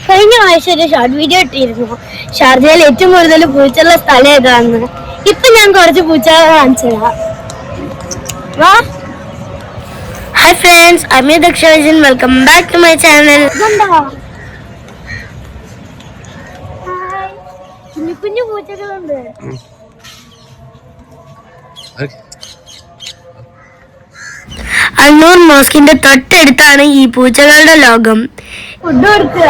കഴിഞ്ഞ ആഴ്ച ഒരു ഷോർട്ട് വീഡിയോ ഇട്ടിരുന്നു ഷാർജയിൽ ഏറ്റവും കൂടുതൽ പൂച്ചയുള്ള സ്ഥലം ഏതാണെന്ന്. ഇപ്പൊ ഞാൻ കുറച്ച് പൂച്ചകളെ കാണിച്ചതാ. വാ. Hi friends, I'm Daksha. Welcome back to my channel. കുഞ്ഞു കുഞ്ഞു പൂച്ചകളുണ്ട്. അന്നൂർ മോസ്കിന്റെ തൊട്ടടുത്താണ് ഈ പൂച്ചകളുടെ ലോകം. ഫുഡ് കൊടുക്കുക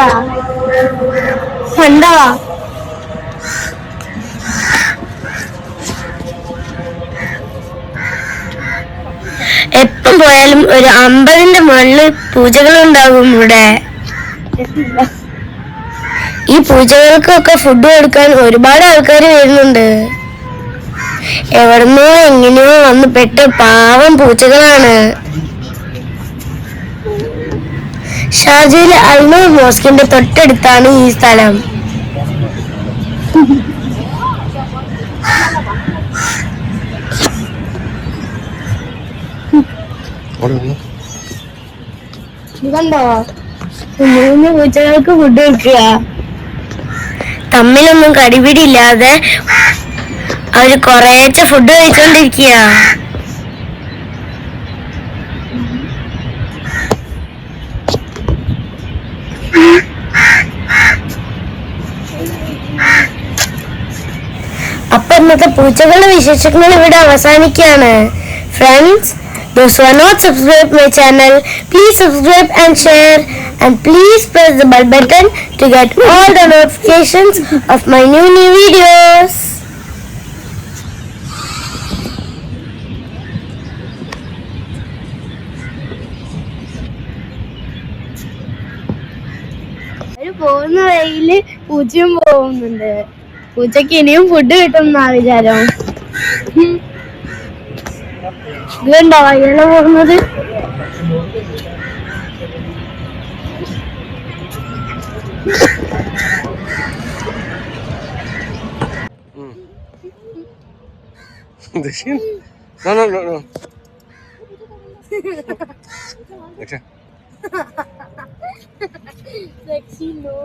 കണ്ടോ? എപ്പം പോയാലും ഒരു 50ന്റെ മുകളിൽ പൂച്ചകളുണ്ടാകും ഇവിടെ. ഈ പൂച്ചകൾക്കൊക്കെ ഫുഡ് കൊടുക്കാൻ ഒരുപാട് ആൾക്കാർ വരുന്നുണ്ട്. എവിടുന്നോ എങ്ങനെയോ വന്ന് പെട്ട് പാവം പൂച്ചകളാണ്. ഷാർജയിലെ അൽനൂർ മോസ്കിന്റെ തൊട്ടടുത്താണ് ഈ സ്ഥലം. കണ്ടോ? മൂന്ന് പൂച്ചകൾക്ക് ഫുഡ് കൊടുക്കുക. തമ്മിലൊന്നും കടിപിടിയില്ലാതെ അവര് കുറേശ്ശെ ഫുഡ് കഴിച്ചോണ്ടിരിക്കുക. അപ്പൊ ഇന്നത്തെ പൂച്ചകളുടെ വിശേഷങ്ങൾ ഇവിടെ അവസാനിക്കുകയാണ്. Friends, those who are not subscribed my channel, please subscribe and share, and please press the bell button to get all the notifications of my new videos. പോകുന്ന വഴിയില് പൂച്ചയും പോകുന്നുണ്ട്. പൂച്ചക്ക് ഇനിയും ഫുഡ് കിട്ടുന്ന വിചാരം. ഇതുണ്ടോ വഴിയില പോകുന്നത്? Sexy no.